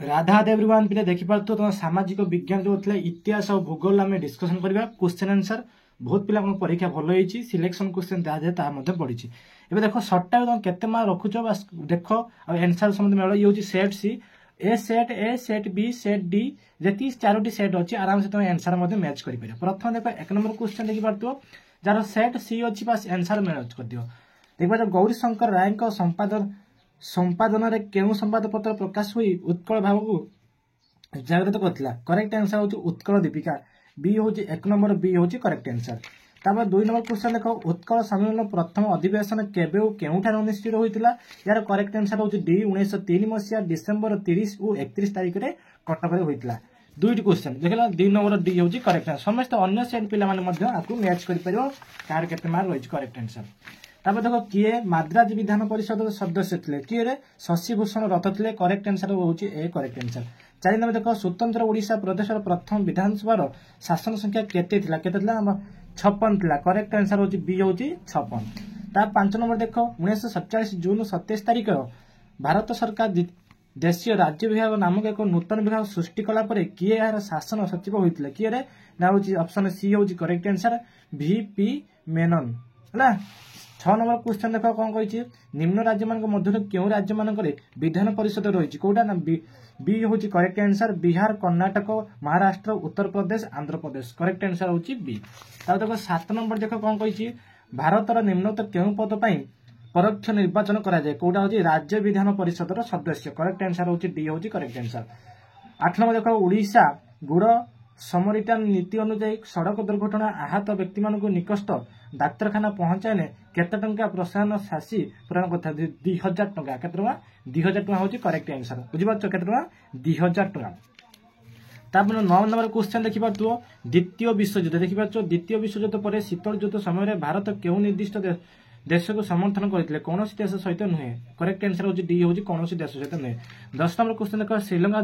Radha everyone पिले देखि पारतो तुम सामाजिक विज्ञान जो होतले इतिहास और भूगोल आमे डिस्कशन करबा क्वेश्चन आंसर बहुत पिला को परीक्षा भलो होईची सिलेक्शन क्वेश्चन ता मध्ये पड़ीची एबे देखो शॉर्ट टाइम तुम केते मार्क रखुचो बस देखो और आंसर समझ में ये होची सेट सी ए सेट बी सेट डी जेती चारोटी सेट अछि आराम से तुम आंसर मध्ये मैच करि परियो प्रथम देखो एक नंबर क्वेश्चन देखि पारतो जार सेट सी अछि बस आंसर मैच कर दियो देखबा गौरी शंकर राय को संपादन रे केउ संवाद पत्र प्रकाश हुई उत्कल भाव को जागृत करथिला करेक्ट आंसर होची उत्कल दीपिका बी होची एक नंबर बी होची करेक्ट आंसर तापर दुई नंबर क्वेश्चन देखो उत्कल सम्मेलन प्रथम अधिवेशन केबे ओ केउठार अनुष्ठित होइतिला यार करेक्ट आंसर होची डी 1903 मसिया डिसेंबर 30 और 31 तारिख रे कटक रे होइतिला दुईटी क्वेश्चन देखला डी नंबर डी होची करेक्ट आंसर समस्त अन्य सेट पिला माने मध्ये आकु मैच करि परियो कार केते मार्क होइछ करेक्ट आंसर तापर देखो किए मद्रास विधान परिषद सदस्य थे किए रे शशिभूषण रथ थे करेक्ट आंसर होची ए करेक्ट आंसर चारि नंबर देखो स्वतंत्र ओडिशा प्रदेश प्रथम विधानसभा शासन संख्या केते थिला 56 थिला करेक्ट आंसर होची बी होची 56 ता 5 नंबर देखो 1947 जून 27 तारिख भारत सरकार देशीय राज्य विभाग नामक एक नूतन विभाग सृष्टि कला परे किए यार शासन सचिव होइतिले किए रे ना होची ऑप्शन सी होची करेक्ट आंसर VP मेनन हला 6 नंबर क्वेश्चन देखो कौन कही निम्न राज्य मान मध्य क्यों राज्य मान विधान परिषद रही कौटा ना बी होची correct answer Bihar Karnataka Maharashtra Uttar Pradesh Andhra Pradesh correct answer होची बी तार देखो 7 नंबर देखो कौन कही भारतर निम्नत क्यों पद पर परोक्ष निर्वाचन करा जाए कौटा होची राज्य विधान परिषद सदस्य करेक्ट आंसर होची डी होची करेक्ट आंसर 8 नंबर देखो उड़ीसा गुड़ समरिटान नीति अनुଯାयी सड़क दुर्घटना आहत व्यक्ति मानक निकट डाक्तरखाना पहुंचाने केते टंका प्रोत्साहन शासी प्रदान करता 2000 टंका केते टंका 2000 टंका होची करेक्ट आंसर बुझि पाछो केते टंका 2000 टंका तापर 9 नंबर क्वेश्चन देखि पाछो द्वितीय विश्वयुद्ध देखि पाछो द्वितीय विश्वयुद्ध पर शीतल युद्ध समय रे भारत केउ निर्दिष्ट देश को समर्थन करथिले कोनोसी देश सहित नुहे करेक्ट आंसर होची डी होची कोनोसी देश सहित नुहे 10 नंबर क्वेश्चन देखो श्रीलंका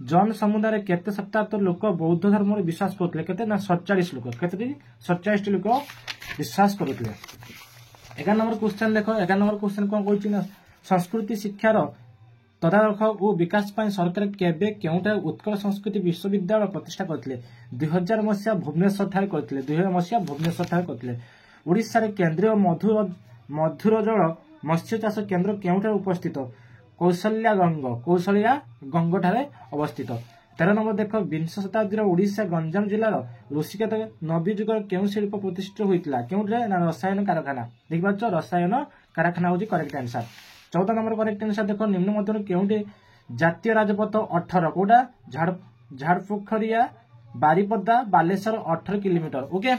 जन समुदाय केते सप्ताह लोक बौद्ध धर्म रे विश्वास करथिले केते ना 47 लोक केते 47 लोक विश्वास करथिले 11 नंबर क्वेश्चन देखो 11 नंबर क्वेश्चन कोन कहछि ना संस्कृति शिक्षार तदारख और विकास पय सरकार केबे केउटा उत्कल संस्कृति विश्वविद्यालय प्रतिष्ठा करथिले 2000 मसिया भुवनेश्वर ठारे करथिले 2000 मसिया भुवनेश्वर ठारे करथिले ओडिसा रे केंद्रीय मधुर जल मत्स्य चाष केंद्र केउटा उपस्थित कौशल्या गंग ठारे अवस्थित 13 नंबर देखो विंश शताब्दी ओडिशा गंजाम जिलार ऋषिकेत नवी जुग केउ शिल्प प्रतिष्ठित होइतिला केउटे ना रसायन कारखाना देखि पाछो रसायन कारखाना होची correct answer 14 number correct answer देखो निम्न मध्य केउटे जातीय राजपथ 18 कोडा झाड़पोखरिया बारीपदा बालेश्वर 18 किलोमीटर ओके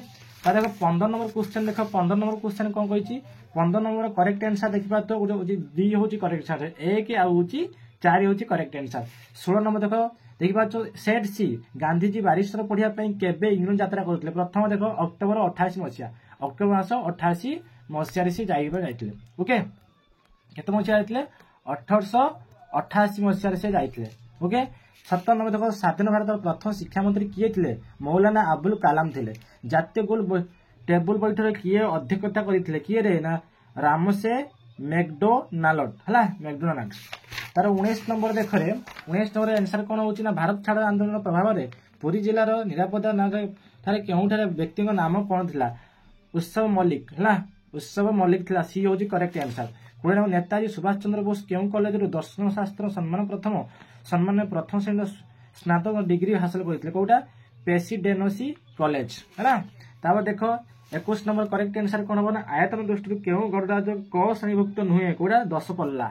तार देखो 15 नंबर क्वेश्चन देखो 15 नंबर क्वेश्चन कोन कहिछि 15 नंबर करेक्ट आंसर देखि पातो गोटे होची बी होची करेक्ट आंसर 1 आ होची 4 होची करेक्ट आंसर 16 नंबर देखो देखि पातो सेट सी गांधीजी बारिस्टर पढिया पई केबे इंग्लैंड यात्रा करथिले प्रथम देखो अक्टोबर 28 मसिया अक्टोबर मास 28 मसिया रे से जाइथिले ओके केते मसिया जाइथिले 1888 मसिया रे से जाइथिले ओके 17 नंबर देखो स्वाधीन भारत प्रथम शिक्षा मंत्री किए थिले मौलाना अबुल कलाम थिले जातीय गोल टेबल बैठक किए अध्यक्षता करथिले किए रे ना रामसे मैकडोनाल्ड हला मैकडोनाल्ड तार 19 नंबर देखरे 19 नंबर आंसर कोन होची ना भारत छाड़ आंदोलन प्रभाव रे पुरी जिल्ला रो निरापदा नगर थारे केउठारे व्यक्ति नाम कोन थिला उत्सव मल्लिक हला उत्सव मल्लिक थिला सी होची करेक्ट आंसर कोन नेताजी सुभाष चंद्र बोस केउ कॉलेज रो दर्शन शास्त्र सम्मान प्रथम श्रेणी स्नातक डिग्री हासिल करथिले कोटा प्रेसिडेंसी कॉलेज हला तापर देखो 21 नंबर करेक्ट आंसर कोन होबना आयतन दृष्टि केउ गणराज्य क श्रेणीभुक्त नुहे कोटा 10 पल्ला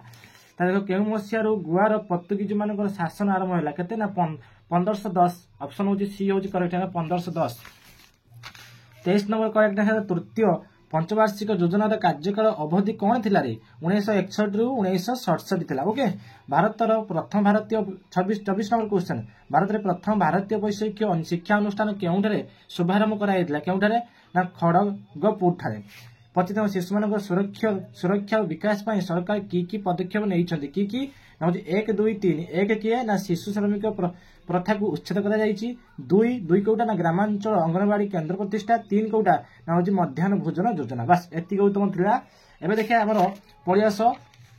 ता देखो केउ मसिया रो गुआर पोर्तुगीज मानकर शासन आरंभ होला केते ना 1510 ऑप्शन होची सी होची correct answer 1510 23 number correct answer तृतीय पंचवार्षिक योजना कार्यकाल अवधि कौन थिला रे 1961 रु 1967 थिला ओके भारत प्रथम भारतीय 24 नंबर क्वेश्चन भारत रे प्रथम भारतीय वैषयिक शिक्षा अनुष्ठान केउठारे शुभारंभ कराइतला केउठारे ना खड़गपुर ठारे 25 शिशु मान सुरक्षा और विकास पाई सरकार की पदक्षेप नहीं की ना 1 2 3 1 किए ना शिशु श्रमिक प्रथा को उच्छेद करा जायछि 2 कोटा ना ग्रामांचल अंगनवाड़ी केंद्र प्रतिष्ठा 3 कोटा ना होछि मध्याह्न भोजन योजना बस एति गौतम थिला एबे देखिए हमर पळियास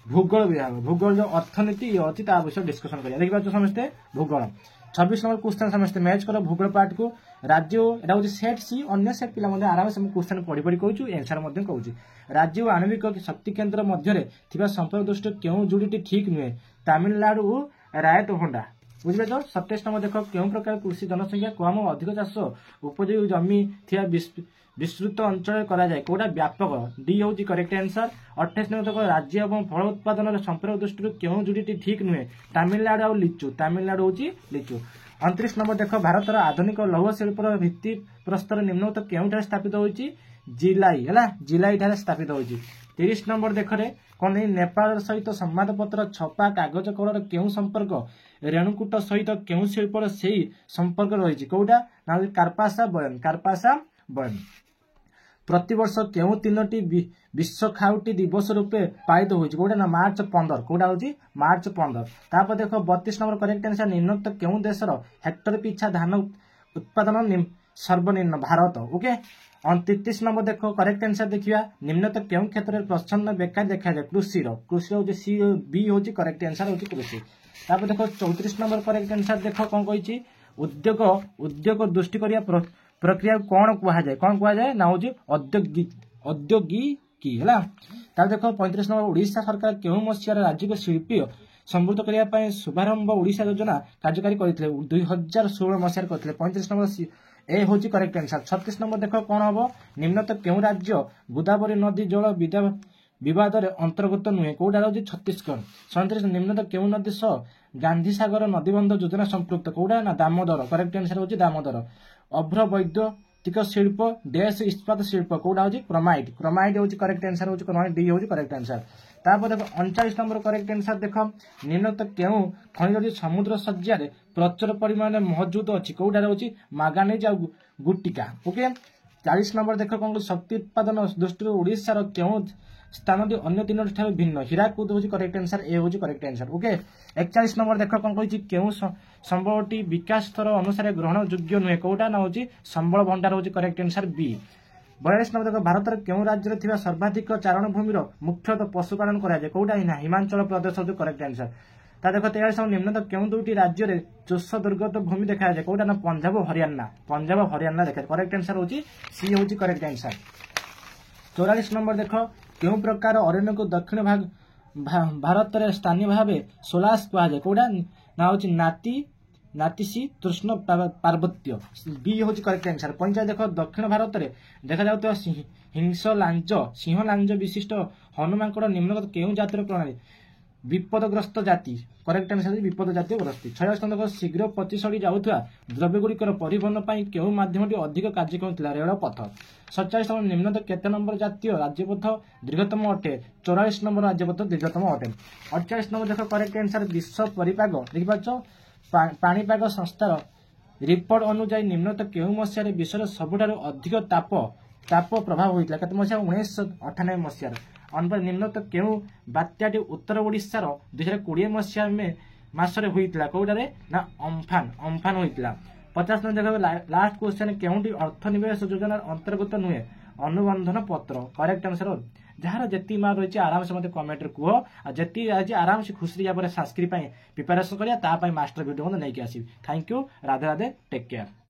भूगोल विभाग भूगोल जो अर्थनीति ये अच्छी विषय डिस्कसन करिया देखिए समस्ते भूगोल 26 नंबर क्वेश्चन समस्ते मैच करो भूगोल पार्ट को राज्य एटा होची सेट सी अन्य सेट पिला मध्ये आराम से क्वेश्चन पढि पढि कहूछु आंसर मध्ये कहूछु राज्य और आणविक शक्ति केंद्र मध्य थिबा संपर्क दृष्टि केउ जोड़ीटी ठीक नुहे तमिलनाडु रायतोहंडा बुझे तो 27 नंबर देख केउ प्रकार कृषि जनसंख्या कम और अधिक चाष उपयोगी जमी थिया विस्तृत अंचल करा जाए कोटा व्यापक डी होची करेक्ट आंसर 28 नंबर देख राज्य और फल उत्पादन संपर्क दृष्टि केउ जोड़ीटी ठीक नुहे तमिलनाडु और लिचु तमिलनाडु होची लिचु 29 नंबर देख भारतर आधुनिक लौह शिल्पर भित्ति प्रस्तर निम्नोक्त केउठारे स्थापित होईची जिलाई है जिलाई ठारे स्थापित होईची 30 नंबर देखरे कौन नेपाल सहित संवादपत्र छपा कागज कलर केउ संपर्क रेणुकूट सहित केउ शिल्पर से संपर्क रही कौटा ना कार्पासा बयन प्रतिवर्ष केउ तीनोटी विश्व खाउटी दिवस रूपे पालित होईची कोटा ना मार्च 15 कोटा होची मार्च 15 तापर देखो 32 नंबर करेक्ट आंसर निम्नोक्त केउ देशर हेक्टर पिछा धान उत्पादन सर्वनिम्न भारत ओके 33 नंबर देखो करेक्ट आंसर देखिया निम्नोक्त केउ क्षेत्र में प्रच्छन्न बेकार देखा जाए कृषि होची सी बी होची करेक्ट आंसर होची कृषि तापर देखो 34 नंबर करेक्ट आंसर देखो कोन कहिची उद्योग दृष्टि करिया प्रक्रिया कौन कह जाए ना होची औद्योगिकी है तापर देखो 35 नंबर ओडिशा सरकार केउ मसिया राज्य को शिल्पी समृद्ध करिया पय शुभारंभ ओडिशा योजना कार्यकारी करथिले 2016 मसिया करथिले 35 नंबर ए होची करेक्ट आंसर 36 नंबर देखो कौन हम निम्नत केउ राज्य गोदावरी नदी जल विवाद अंतर्गत नुहे कौटा होची छत्तीसगढ़ 37 निम्नत केउ नदी सह गांधी सागर नदीबंध योजना संपृक्त कौटा ना दामोदर करेक्ट आंसर होची दामोदर अभ्र वैद्युतिक शिल्प देश इस्पात शिल्प कौटा होची क्रोमाइट होची करेक्ट आंसर होची क्रोमाइट डी होची करेक्ट आंसर तापर देखो 39 नंबर करेक्ट आंसर देखो निम्नत केउ खनिज समुद्र सज्जा रे प्रचुर परिमाण मौजूद अछि कौटा होची मागानेज आ गुट्टिका ओके 40 नंबर देखो कौन शक्ति उत्पादन दृष्टि ओडिशा रो केउ स्थान अन्य तीन ठार भिन्न हीराकुद होची करेक्ट आंसर ए होची करेक्ट आंसर ओके 41 नंबर देखो कौन कहिची केउ संबलटी विकास स्तर अनुसार ग्रहण योग्य नुहे कौटा ना होची संबल भंडार होची करेक्ट आंसर बी 42 नंबर देखो भारतर केउ राज्य थिबा सर्वाधिक चारण भूमि मुख्यतः पशुपालन करा जाय कौटा हिमाचल प्रदेश होची करेक्ट आंसर ता देखो 43 निम्नतः केउ दुईटी राज्य रे चोष दुर्गत भूमि देखा जाय कौटा ना पंजाब हरियाणा देखा करेक्ट आंसर होची सी होची करेक्ट आंसर 44 नंबर देखो केउ प्रकार अरण्य को दक्षिण भाग भारत रे स्थानीय भावे सोलास कहा जाय कौटा ना होची नातिसी तृष्ण पार्वत्य बी होची करेक्ट आंसर 45 देखो दक्षिण भारत रे देखा जाउतो सिंह लांज विशिष्ट हनुमानकड़ निम्नगत केउ जातिर प्रणाली विपदग्रस्त जाति करेक्ट आंसर विपद जातीय ग्रस्ती 46 देखो शीघ्र पचिसड़ी जाउथुआ द्रव्य गुड़िकर परिवहन पाई केउ माध्यमटी अधिक कार्यक्षम थिला रेल पथ 47 नंबर निम्नत केते नंबर जातीय राज्यपथ दीर्घतम अटे 44 नंबर राज्यपथ दीर्घतम अटे 48 नंबर देखो करेक्ट आंसर विश्व परिपाग देखिपाचो पाणीपाग संस्थार रिपोर्ट अनुसार निम्नत केउ मसिया विश्वर सबुठारु अधिक ताप प्रभाव होइतला केते मसिया 1998 मसिया अनपर निम्नत केउ बात्याटी उत्तर ओडिशार 2020 मसिया में मासरे होइतला कौटारे ना अम्फान होइतला 50 नंबर देखो लास्ट क्वेश्चन केउटी अर्थनिवेश योजना अंतर्गत नुहे अनुबंधन पत्र करेक्ट आंसर जार जेती मार्क रही आराम से मते कमेंट रे कह जेती आज आराम से खुशी या संस्कृत प्रिपेरेसन करिया ता पई मास्टर वीडियो नै के आसी thank you Radhe Radhe take care.